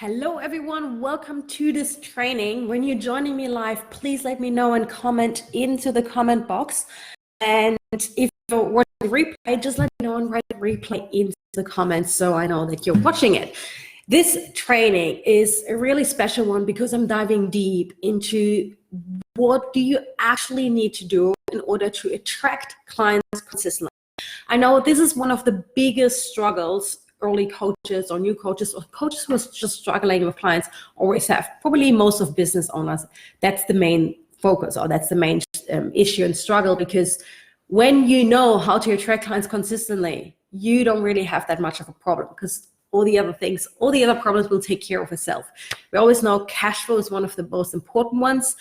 Hello everyone, welcome to this training. When you're joining me live, please let me know and comment into the comment box. And if you're watching the replay, just let me know and write replay into the comments so I know that you're watching it. This training is a really special one because I'm diving deep into what do you actually need to do in order to attract clients consistently. I know this is one of the biggest struggles early coaches or new coaches or coaches who are just struggling with clients always have. Probably most of business owners, that's the main focus or that's the main issue and struggle, because when you know how to attract clients consistently, you don't really have that much of a problem because all the other things, all the other problems will take care of itself. We always know cash flow is one of the most important ones,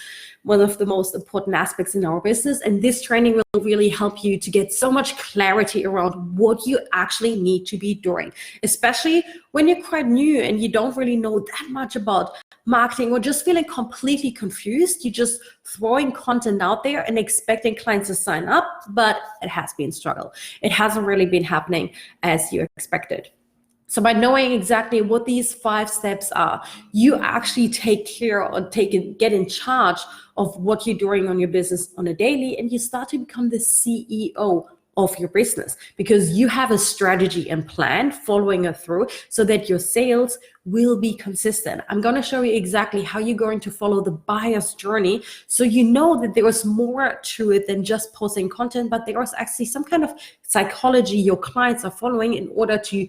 one of the most important aspects in our business. And this training will really help you to get so much clarity around what you actually need to be doing, especially when you're quite new and you don't really know that much about marketing or just feeling completely confused. You're just throwing content out there and expecting clients to sign up, but it has been a struggle. It hasn't really been happening as you expected. So by knowing exactly what these 5 steps are, you actually take care or get in charge of what you're doing on your business on a daily, and you start to become the CEO of your business because you have a strategy and plan following it through so that your sales will be consistent. I'm going to show you exactly how you're going to follow the buyer's journey so you know that there is more to it than just posting content, but there is actually some kind of psychology your clients are following in order to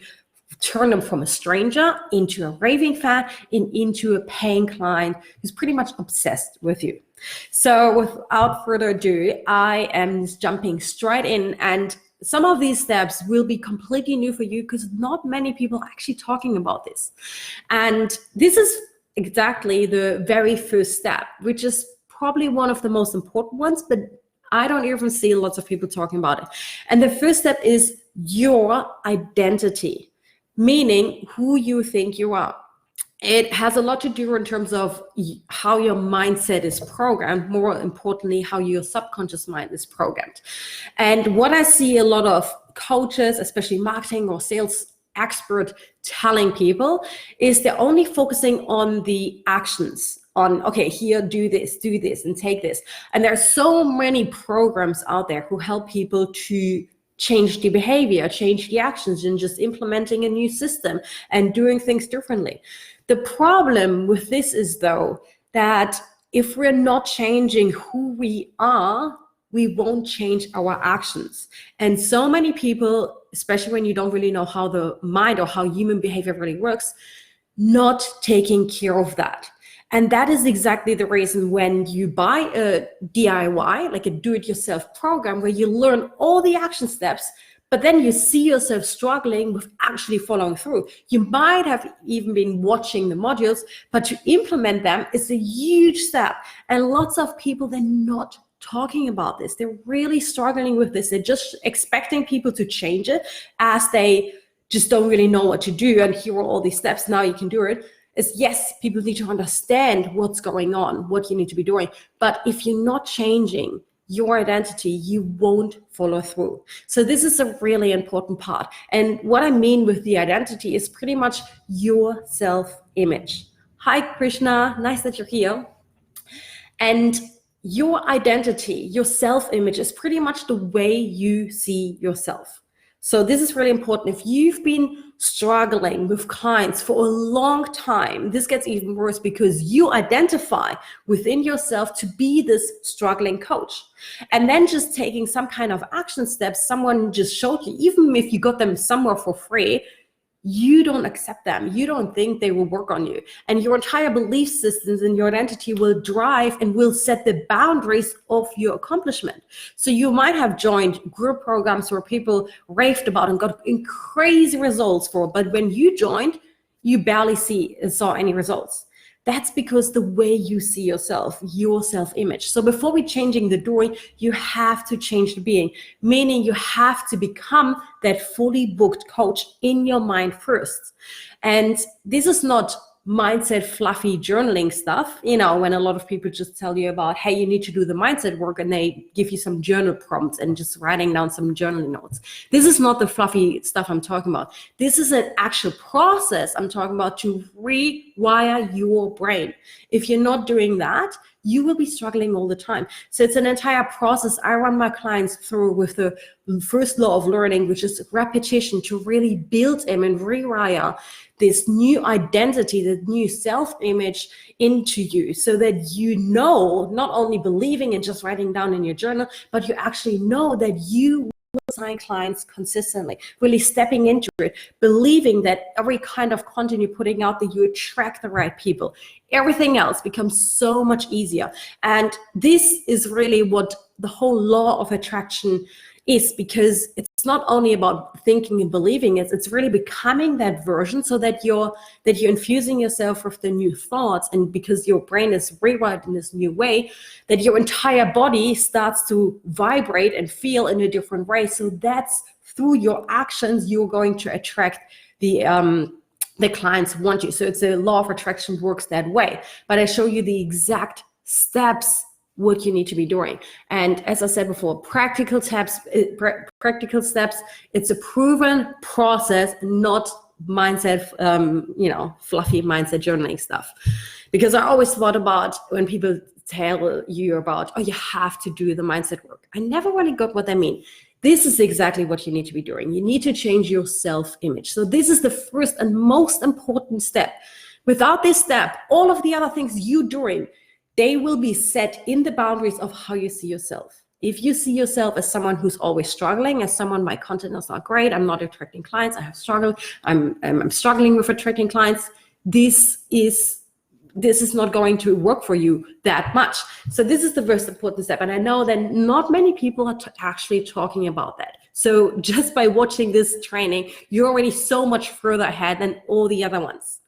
turn them from a stranger into a raving fan and into a paying client who's pretty much obsessed with you. So without further ado, I am jumping straight in, and some of these steps will be completely new for you because not many people are actually talking about this. And this is exactly the very first step, which is probably one of the most important ones, but I don't even see lots of people talking about it. And the first step is your identity. Meaning who you think you are. It has a lot to do in terms of how your mindset is programmed, more importantly, how your subconscious mind is programmed. And what I see a lot of coaches, especially marketing or sales expert, telling people is they're only focusing on the actions. On, okay, here, do this, and take this. And there are so many programs out there who help people to change the behavior, change the actions, and just implementing a new system and doing things differently. The problem with this is, though, that if we're not changing who we are, we won't change our actions. And so many people, especially when you don't really know how the mind or how human behavior really works, not taking care of that. And that is exactly the reason when you buy a DIY, like a do-it-yourself program where you learn all the action steps, but then you see yourself struggling with actually following through. You might have even been watching the modules, but to implement them is a huge step. And lots of people, they're not talking about this. They're really struggling with this. They're just expecting people to change it as they just don't really know what to do. And here are all these steps, now you can do it. Is yes, people need to understand what's going on, what you need to be doing. But if you're not changing your identity, you won't follow through. So this is a really important part. And what I mean with the identity is pretty much your self-image. Hi, Krishna, nice that you're here. And your identity, your self-image is pretty much the way you see yourself. So this is really important. If you've been struggling with clients for a long time, this gets even worse because you identify within yourself to be this struggling coach. And then just taking some kind of action steps someone just showed you, even if you got them somewhere for free, you don't accept them. You don't think they will work on you. And your entire belief systems and your identity will drive and will set the boundaries of your accomplishment. So you might have joined group programs where people raved about and got crazy results for, but when you joined, you barely saw any results. That's because the way you see yourself, your self-image. So before we changing the doing, you have to change the being, meaning you have to become that fully booked coach in your mind first. And this is not mindset fluffy journaling stuff, you know, when a lot of people just tell you about, hey, you need to do the mindset work, and they give you some journal prompts and just writing down some journaling notes. This is not the fluffy stuff I'm talking about. This is an actual process I'm talking about to rewire your brain. If you're not doing that, you will be struggling all the time. So it's an entire process I run my clients through with the first law of learning, which is repetition, to really build them and rewire this new identity, the new self-image into you, so that you know, not only believing and just writing down in your journal, but you actually know that you will sign clients consistently, really stepping into it, believing that every kind of content you're putting out, that you attract the right people. Everything else becomes so much easier. And this is really what the whole law of attraction is, because it's not only about thinking and believing, it's really becoming that version, so that you're infusing yourself with the new thoughts, and because your brain is rewired in this new way, that your entire body starts to vibrate and feel in a different way. So that's through your actions you're going to attract the clients who want you. So it's a law of attraction, works that way. But I show you the exact steps what you need to be doing. And as I said before, practical steps, it's a proven process, not mindset, fluffy mindset journaling stuff. Because I always thought about when people tell you about, oh, you have to do the mindset work. I never really got what they mean. This is exactly what you need to be doing. You need to change your self-image. So this is the first and most important step. Without this step, all of the other things you're doing, they will be set in the boundaries of how you see yourself. If you see yourself as someone who's always struggling, as someone, my content is not great, I'm not attracting clients, I have struggled, I'm struggling with attracting clients, this is not going to work for you that much. So this is the first important step. And I know that not many people are actually talking about that. So just by watching this training, you're already so much further ahead than all the other ones.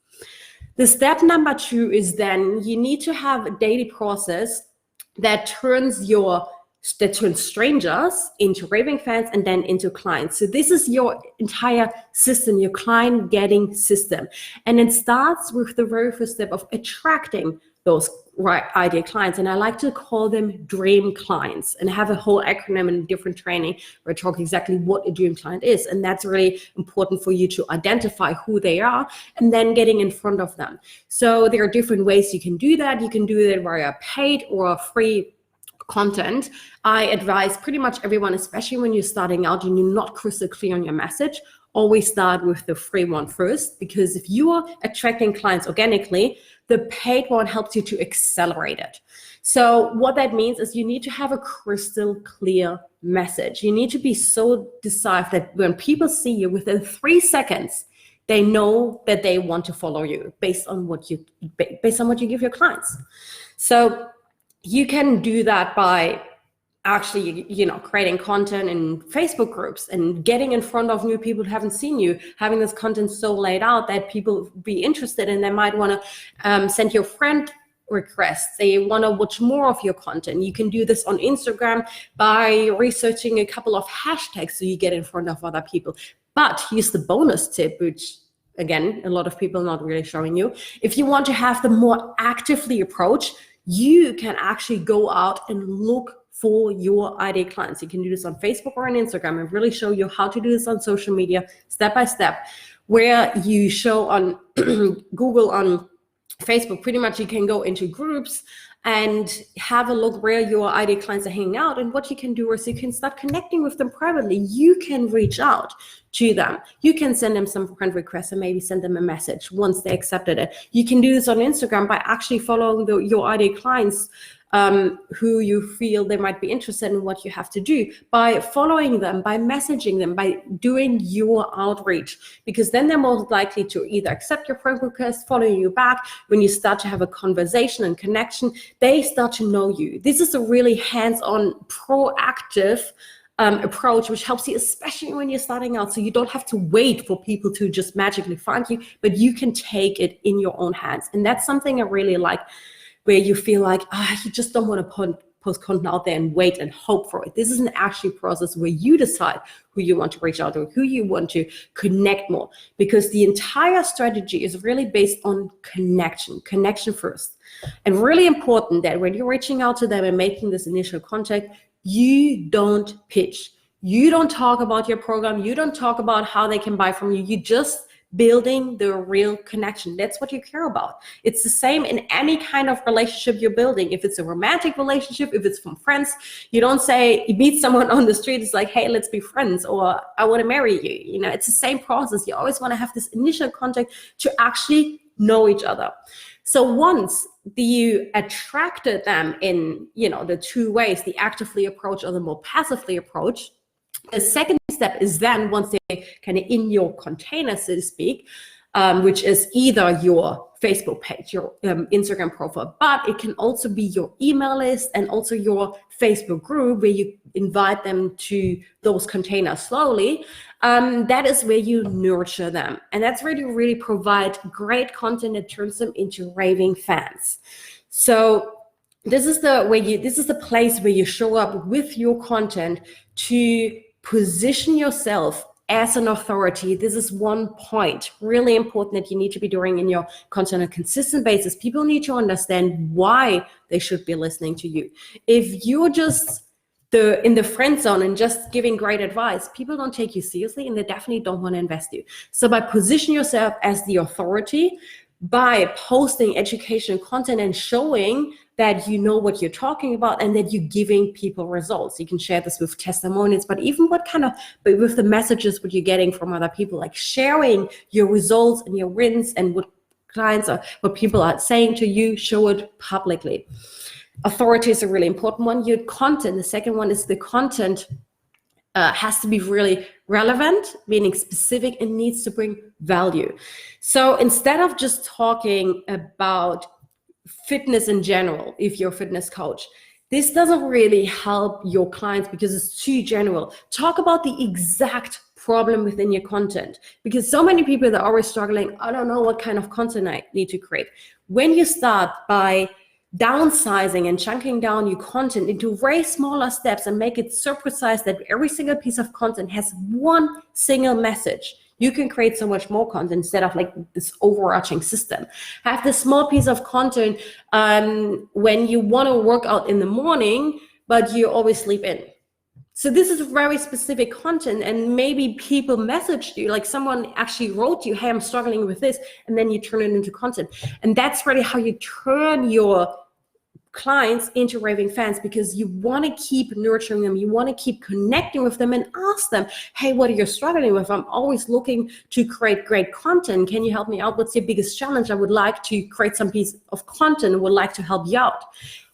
The step number 2 is then you need to have a daily process that turns strangers into raving fans and then into clients. So this is your entire system, your client getting system. And it starts with the very first step of attracting those right ideal clients. And I like to call them dream clients, and have a whole acronym in different training where I talk exactly what a dream client is. And that's really important for you to identify who they are and then getting in front of them. So there are different ways you can do that. You can do that via paid or free content. I advise pretty much everyone, especially when you're starting out and you're not crystal clear on your message, always start with the free one first, because if you are attracting clients organically, the paid one helps you to accelerate it. So what that means is you need to have a crystal clear message. You need to be so decisive that when people see you within 3 seconds, they know that they want to follow you based on what you give your clients. So you can do that by actually, creating content in Facebook groups and getting in front of new people who haven't seen you, having this content so laid out that people be interested, and they might want to send your friend requests. They want to watch more of your content. You can do this on Instagram by researching a couple of hashtags so you get in front of other people. But here's the bonus tip, which again, a lot of people are not really showing you. If you want to have the more actively approach, you can actually go out and look for your ideal clients. You can do this on Facebook or on Instagram, and really show you how to do this on social media step by step, where you show on Google, on Facebook, pretty much you can go into groups and have a look where your ideal clients are hanging out. And what you can do is you can start connecting with them privately. You can reach out to them. You can send them some friend requests and maybe send them a message once they accepted it. You can do this on Instagram by actually following your ideal clients who you feel they might be interested in what you have to do, by following them, by messaging them, by doing your outreach, because then they're most likely to either accept your friend request, follow you back. When you start to have a conversation and connection, they start to know you. This is a really hands-on, proactive approach, which helps you, especially when you're starting out. So you don't have to wait for people to just magically find you, but you can take it in your own hands. And that's something I really like, where you feel like, you just don't want to post content out there and wait and hope for it. This is an actual process where you decide who you want to reach out to, who you want to connect more, because the entire strategy is really based on connection first. And really important that when you're reaching out to them and making this initial contact, you don't pitch. You don't talk about your program. You don't talk about how they can buy from you. You just building the real connection. That's what you care about. It's the same in any kind of relationship you're building. If it's a romantic relationship, if it's from friends, you don't say, you meet someone on the street, it's like, hey, let's be friends, or I want to marry you. You know, it's the same process. You always want to have this initial contact to actually know each other. So once you attracted them in, you know, the two ways, the actively approach or the more passively approach, the second step is then, once they're kind of in your container, so to speak, which is either your Facebook page, your Instagram profile, but it can also be your email list and also your Facebook group where you invite them to those containers slowly. That is where you nurture them. And that's where you really provide great content that turns them into raving fans. So this is the place where you show up with your content to position yourself as an authority. This is one point really important that you need to be doing in your content on a consistent basis. People need to understand why they should be listening to you. If you're just in the friend zone and just giving great advice, people don't take you seriously and they definitely don't want to invest you. So by positioning yourself as the authority, by posting educational content and showing that you know what you're talking about and that you're giving people results. You can share this with testimonials, but even with the messages what you're getting from other people, like sharing your results and your wins and what clients or what people are saying to you, show it publicly. Authority is a really important one. Your content, the second one is the content has to be really relevant, meaning specific, and needs to bring value. So instead of just talking about fitness in general, if you're a fitness coach, this doesn't really help your clients because it's too general. Talk about the exact problem within your content, because so many people are always struggling. I don't know what kind of content I need to create. When you start by downsizing and chunking down your content into very smaller steps and make it so precise that every single piece of content has one single message, you can create so much more content instead of like this overarching system. Have this small piece of content when you want to work out in the morning, but you always sleep in. So this is very specific content, and maybe people messaged you, like someone actually wrote you, hey, I'm struggling with this, and then you turn it into content. And that's really how you turn your clients into raving fans, because you want to keep nurturing them, you want to keep connecting with them and ask them, hey, what are you struggling with? I'm always looking to create great content. Can you help me out? What's your biggest challenge? I would like to create some piece of content and would like to help you out.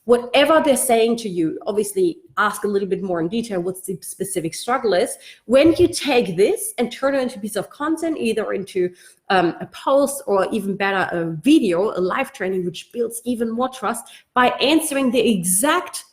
Whatever they're saying to you, obviously ask a little bit more in detail what the specific struggle is. When you take this and turn it into a piece of content, either into a post or even better, a video, a live training, which builds even more trust by answering the exact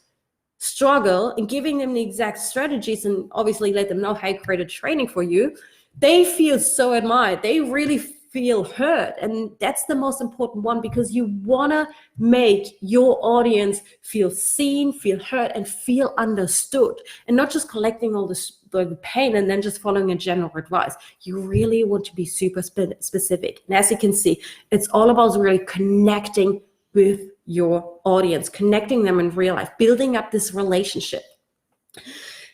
struggle and giving them the exact strategies, and obviously let them know how I created training for you, they feel so admired. They really feel heard, and that's the most important one, because you want to make your audience feel seen, feel heard, and feel understood, and not just collecting all the pain and then just following a general advice. You really want to be super specific, and as you can see, it's all about really connecting with your audience, connecting them in real life, building up this relationship.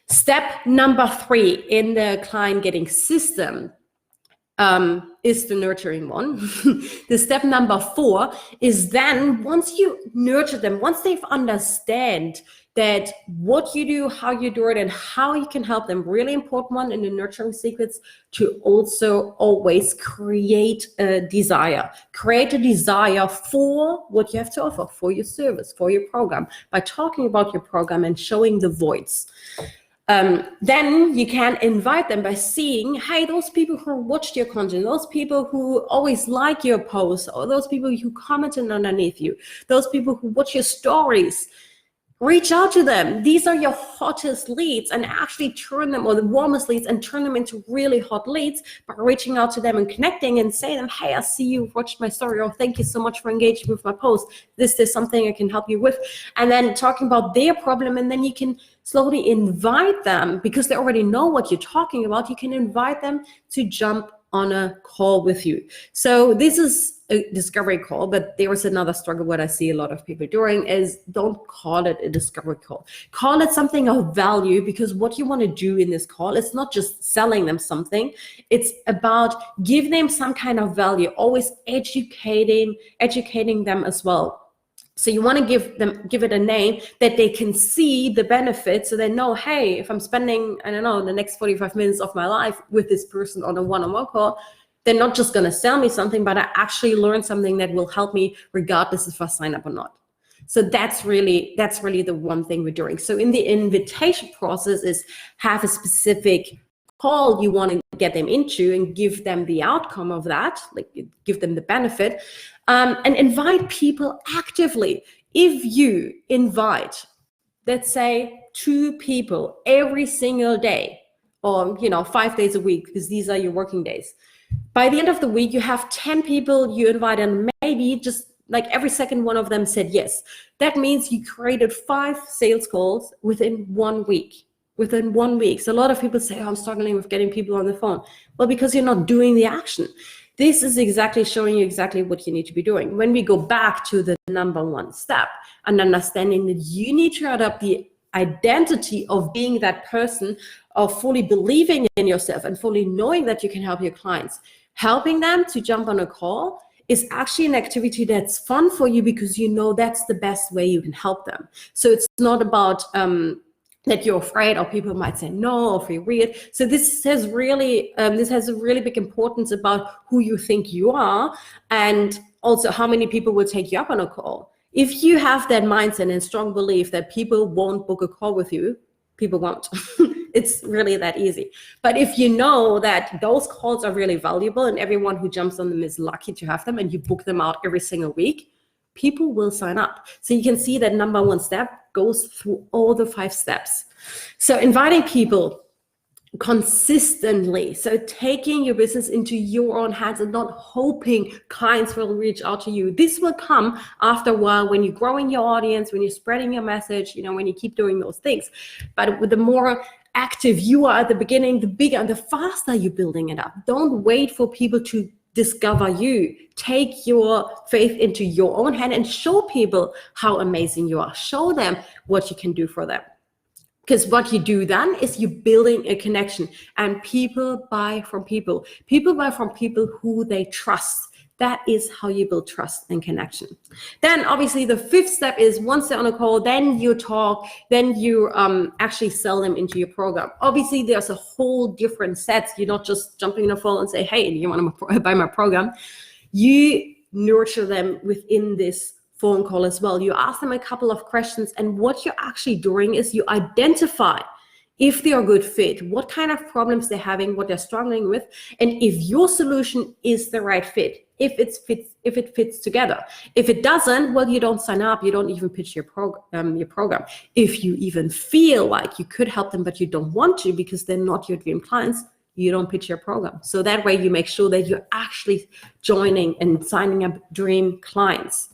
Step number 3 in the client getting system is the nurturing one. The step number 4 is then, once you nurture them, once they've understand that what you do, how you do it, and how you can help them, really important one in the nurturing sequence, to also always create a desire. Create a desire for what you have to offer, for your service, for your program, by talking about your program and showing the voice. Then you can invite them by seeing, hey, those people who watched your content, those people who always like your posts, or those people who commented underneath you, those people who watch your stories, Reach out to them. These are your hottest leads, and actually turn them, or the warmest leads, and turn them into really hot leads by reaching out to them and connecting and saying them, hey, I see you watched my story, or thank you so much for engaging with my post. This is something I can help you with. And then talking about their problem, and then you can slowly invite them, because they already know what you're talking about. You can invite them to jump on a call with you. So this is a discovery call, but there is another struggle. What I see a lot of people doing is, don't call it a discovery call. Call it something of value, because what you want to do in this call is not just selling them something. It's about giving them some kind of value, always educating them as well. So you want to give it a name that they can see the benefits, so they know, hey, if I'm spending, I don't know, the next 45 minutes of my life with this person on a one-on-one call, they're not just going to sell me something, but I actually learn something that will help me regardless if I sign up or not. So that's really the one thing we're doing. So in the invitation process is have a specific call you want to get them into and give them the outcome of that, like give them the benefit, and invite people actively. If you invite, let's say, 2 people every single day, or 5 days a week, because these are your working days, by the end of the week you have 10 people you invite, and maybe just like every second one of them said yes. That means you created 5 sales calls within 1 week. Within 1 week. So a lot of people say, oh, I'm struggling with getting people on the phone. Well, because you're not doing the action. This is exactly showing you exactly what you need to be doing. When we go back to the number 1 step and understanding that you need to adopt the identity of being that person, of fully believing in yourself and fully knowing that you can help your clients, helping them to jump on a call is actually an activity that's fun for you, because you know that's the best way you can help them. So it's not about that you're afraid, or people might say no, or feel weird. So this has a really big importance about who you think you are, and also how many people will take you up on a call. If you have that mindset and strong belief that people won't book a call with you, people won't. It's really that easy. But if you know that those calls are really valuable and everyone who jumps on them is lucky to have them, and you book them out every single week, people will sign up. So you can see that number 1 step goes through all the 5 steps. So inviting people consistently, so taking your business into your own hands and not hoping clients will reach out to you. This will come after a while when you're growing your audience, when you're spreading your message, when you keep doing those things. But with the more active you are at the beginning, the bigger and the faster you're building it up. Don't wait for people to discover you. Take your faith into your own hand and show people how amazing you are. Show them what you can do for them. Because what you do then is you're building a connection, and people buy from people. People buy from people who they trust. That is how you build trust and connection. Then obviously the 5th step is, once they're on a call, then you talk, then you actually sell them into your program. Obviously there's a whole different set. You're not just jumping in a phone and say, hey, do you want to buy my program? You nurture them within this phone call as well. You ask them a couple of questions, and what you're actually doing is you identify if they are a good fit, what kind of problems they're having, what they're struggling with, and if your solution is the right fit, if it fits together. If it doesn't, well, you don't sign up, you don't even pitch your program. If you even feel like you could help them, but you don't want to because they're not your dream clients, you don't pitch your program. So that way you make sure that you're actually joining and signing up dream clients.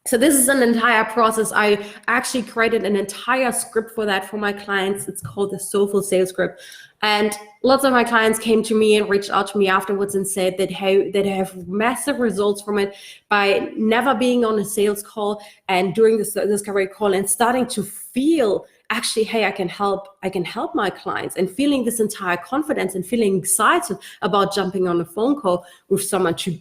So this is an entire process. I actually created an entire script for that for my clients. It's called the Soulful Sales Script. And lots of my clients came to me and reached out to me afterwards and said that they have massive results from it by never being on a sales call and doing this discovery call and starting to feel actually, hey, I can help my clients, and feeling this entire confidence and feeling excited about jumping on a phone call with someone to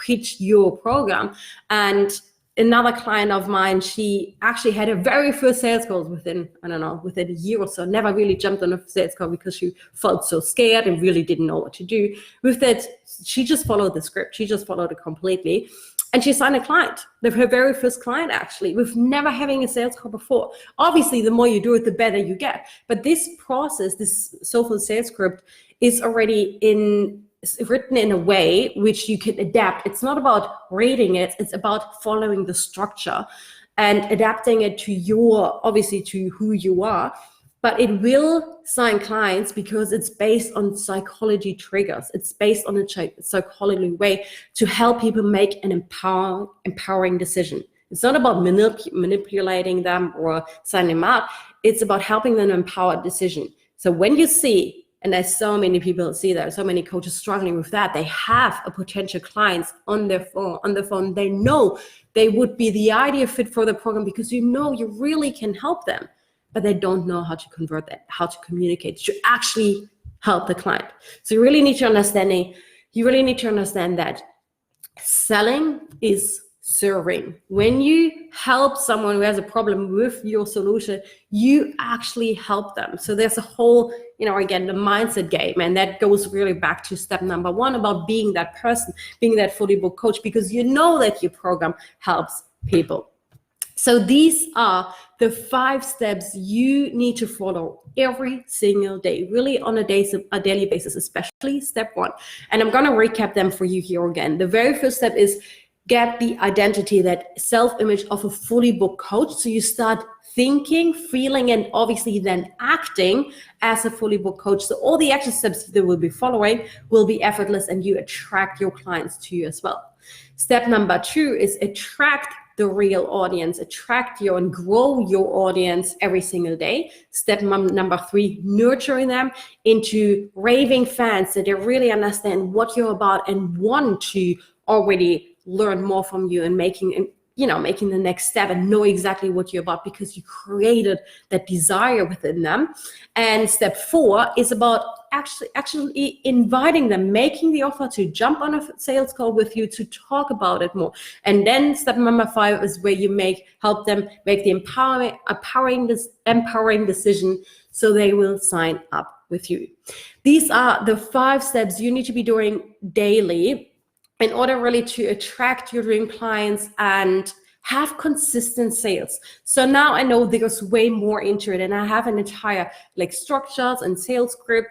pitch your program. And another client of mine, she actually had her very first sales call within a year or so, never really jumped on a sales call because she felt so scared and really didn't know what to do. With that, she just followed the script. She just followed it completely. And she signed a client, her very first client actually, with never having a sales call before. Obviously, the more you do it, the better you get. But this process, this Soulful Sales Script, is already written in a way which you can adapt. It's not about reading it, it's about following the structure. and adapting it to obviously to who you are. But it will sign clients because it's based on psychology triggers. It's based on a psychology way to help people make an empowering decision. It's not about manipulating them or signing them up. It's about helping them empower a decision. So when you see, and there's so many people see that, so many coaches struggling with that, they have a potential clients on their phone. They know they would be the ideal fit for the program because you really can help them, but they don't know how to convert that, how to communicate, to actually help the client. So you really need to understand that selling is serving. When you help someone who has a problem with your solution, you actually help them. So there's a whole, again, the mindset game, and that goes really back to step number 1 about being that person, being that fully booked coach, because you know that your program helps people. So these are the 5 steps you need to follow every single day, really on a daily basis, especially step 1. And I'm going to recap them for you here again. The very first step is get the identity, that self-image of a fully booked coach. So you start thinking, feeling, and obviously then acting as a fully booked coach. So all the action steps that we'll be following will be effortless, and you attract your clients to you as well. Step number 2 is attract the real audience, attract your and grow your audience every single day. Step number 3, nurturing them into raving fans that they really understand what you're about and want to already learn more from you, and making the next step and know exactly what you're about because you created that desire within them. And step 4 is about actually inviting them, making the offer to jump on a sales call with you to talk about it more. And then step number 5 is where you help them make the empowering decision, so they will sign up with you. These are the 5 steps you need to be doing daily in order really to attract your dream clients and have consistent sales. So now I know there's way more into it, and I have an entire structures and sales script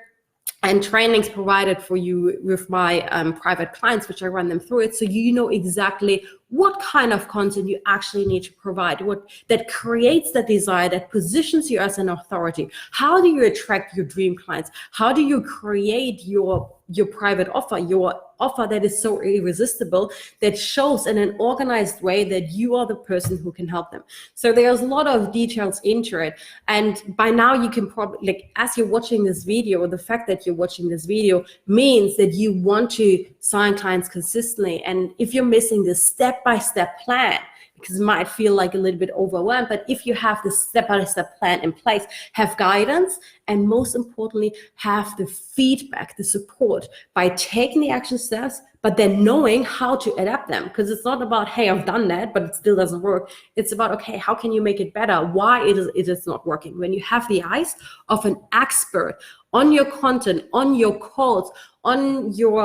and trainings provided for you with my private clients, which I run them through it, so you know exactly what kind of content you actually need to provide, what that creates that desire, that positions you as an authority. How do you attract your dream clients? How do you create your private offer, your offer that is so irresistible, that shows in an organized way that you are the person who can help them? So there's a lot of details into it. And by now you can probably, as you're watching this video, the fact that you're watching this video means that you want to sign clients consistently. And if you're missing this step-by-step plan, because it might feel like a little bit overwhelmed, but if you have the step-by-step plan in place, have guidance, and most importantly, have the feedback, the support by taking the action steps, but then knowing how to adapt them. Because it's not about, hey, I've done that, but it still doesn't work. It's about, okay, how can you make it better? Why it is not working? When you have the eyes of an expert on your content, on your calls, on your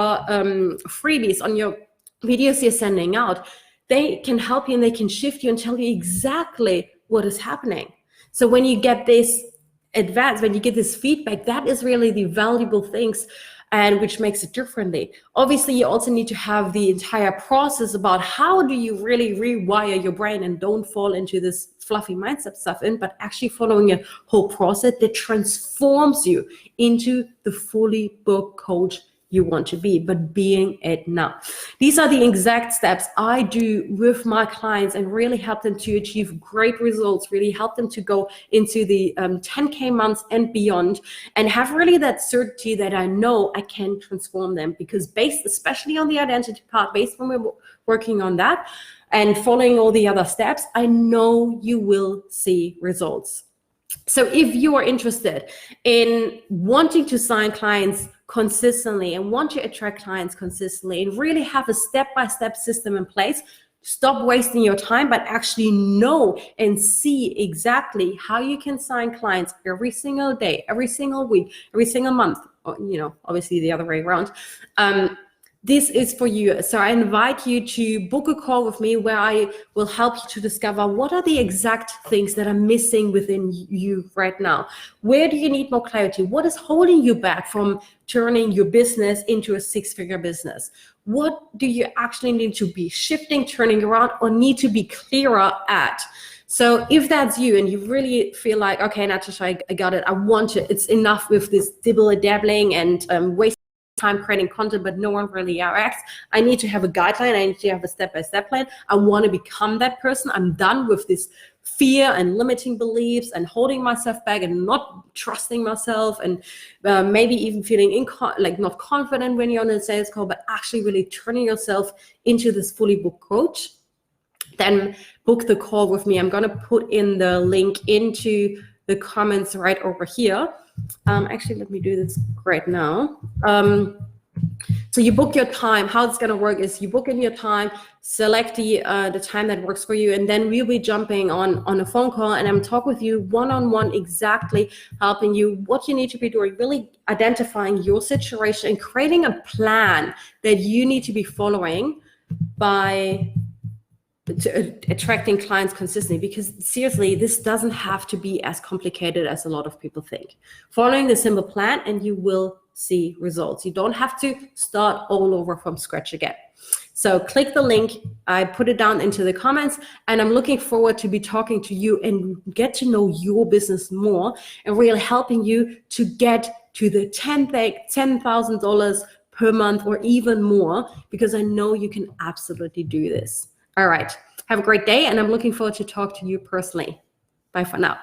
freebies, on your videos you're sending out, they can help you and they can shift you and tell you exactly what is happening. So when you get this when you get this feedback, that is really the valuable things, and which makes it differently. Obviously, you also need to have the entire process about how do you really rewire your brain and don't fall into this fluffy mindset stuff but actually following a whole process that transforms you into the fully booked coach you want to be, but being it now. These are the exact steps I do with my clients and really help them to achieve great results, really help them to go into the 10K months and beyond, and have really that certainty that I know I can transform them, because based especially on the identity part, based when we're working on that and following all the other steps, I know you will see results. So if you are interested in wanting to sign clients consistently and want to attract clients consistently and really have a step-by-step system in place, stop wasting your time, but actually know and see exactly how you can sign clients every single day, every single week, every single month, or, obviously the other way around. This is for you. So I invite you to book a call with me where I will help you to discover what are the exact things that are missing within you right now. Where do you need more clarity? What is holding you back from turning your business into a 6-figure business? what do you actually need to be shifting, turning around, or need to be clearer at? So if that's you and you really feel like, okay, Natascha, I got it, I want it, it's enough with this dabbling and wasting time creating content, but no one really acts. I need to have a guideline. I need to have a step-by-step plan. I want to become that person. I'm done with this fear and limiting beliefs and holding myself back and not trusting myself, and maybe even feeling like not confident when you're on a sales call, but actually really turning yourself into this fully booked coach. Then book the call with me. I'm going to put in the link into the comments right over here. Actually, let me do this right now. So you book your time. How it's going to work is you book in your time, select the time that works for you, and then we'll be jumping on a phone call, and I'm talking with you one-on-one, exactly helping you what you need to be doing, really identifying your situation and creating a plan that you need to be following by attracting clients consistently. Because seriously, this doesn't have to be as complicated as a lot of people think. Following the simple plan and you will see results. You don't have to start all over from scratch again. So click the link. I put it down into the comments, and I'm looking forward to be talking to you and get to know your business more and really helping you to get to the $10,000 per month or even more, because I know you can absolutely do this. All right. Have a great day, and I'm looking forward to talk to you personally. Bye for now.